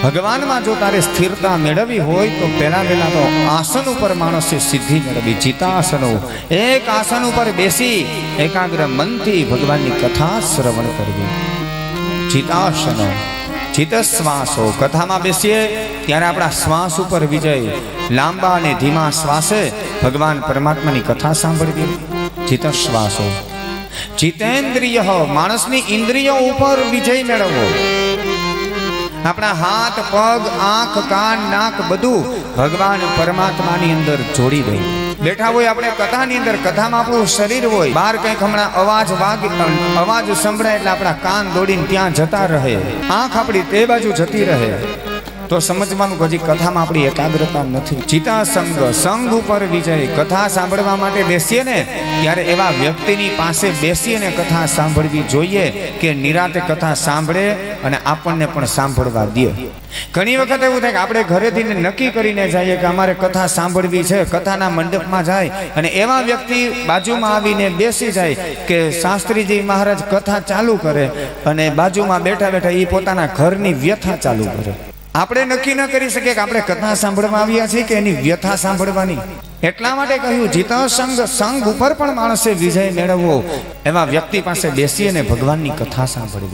ભગવાનમાં જો તારે સ્થિરતા મેળવવી હોય તો પહેલા તો આસન ઉપર માણસે સિદ્ધિ મેળવી, ચિતાસનો. એક આસન ઉપર બેસી એકાગ્ર મનથી ભગવાનની કથા શ્રવણ કરવી. ચિતાસનો, ચિતશ્વાસો. કથામાં બેસીએ ત્યારે આપણા શ્વાસ ઉપર વિજય, લાંબા અને ધીમા શ્વાસે ભગવાન પરમાત્માની કથા સાંભળવી. ચિતશ્વાસો. ચિતેન્દ્રિય, માણસની ઇન્દ્રિયો ઉપર વિજય મેળવવો. આપણા હાથ, પગ, આંખ, કાન, નાક બધું ભગવાન પરમાત્માની અંદર જોડી દે. બેઠા હોય આપણે કથાની અંદર, કથામાં આપણું શરીર હોય, બહાર કંઈક હમણાં અવાજ સંભળાય એટલે આપણા કાન દોડીને ત્યાં જતા રહે, આંખ આપણી તે બાજુ જતી રહે, તો સમજવાનું હજી કથામાં આપણી એકાગ્રતા નથી. ચિતાસંગ, સંગ ઉપર વિજય. કથા સાંભળવા માટે બેસીએ ને ત્યારે એવા વ્યક્તિની પાસે બેસીને કથા સાંભળવી જોઈએ કે નિરાતે કથા સાંભળે અને આપણને પણ સાંભળવા દે. ઘણી વખત એવું થાય કે આપણે ઘરેથી નક્કી કરીને જઈએ કે અમારે કથા સાંભળવી છે, કથાના મંડપમાં જાય અને એવા વ્યક્તિ બાજુમાં આવીને બેસી જાય કે શાસ્ત્રીજી મહારાજ કથા ચાલુ કરે અને બાજુમાં બેઠા બેઠા એ પોતાના ઘરની વ્યથા ચાલુ કરે. આપણે નક્કી ન કરી શકીએ કે આપણે કથા સાંભળવા આવ્યા છીએ કે એની વ્યથા સાંભળવાની. એટલા માટે કહ્યું ચિતસંગ, સંગ ઉપર પણ માણસે વિજય મેળવવો. એવા વ્યક્તિ પાસે બેસીને ભગવાનની કથા સાંભળવી.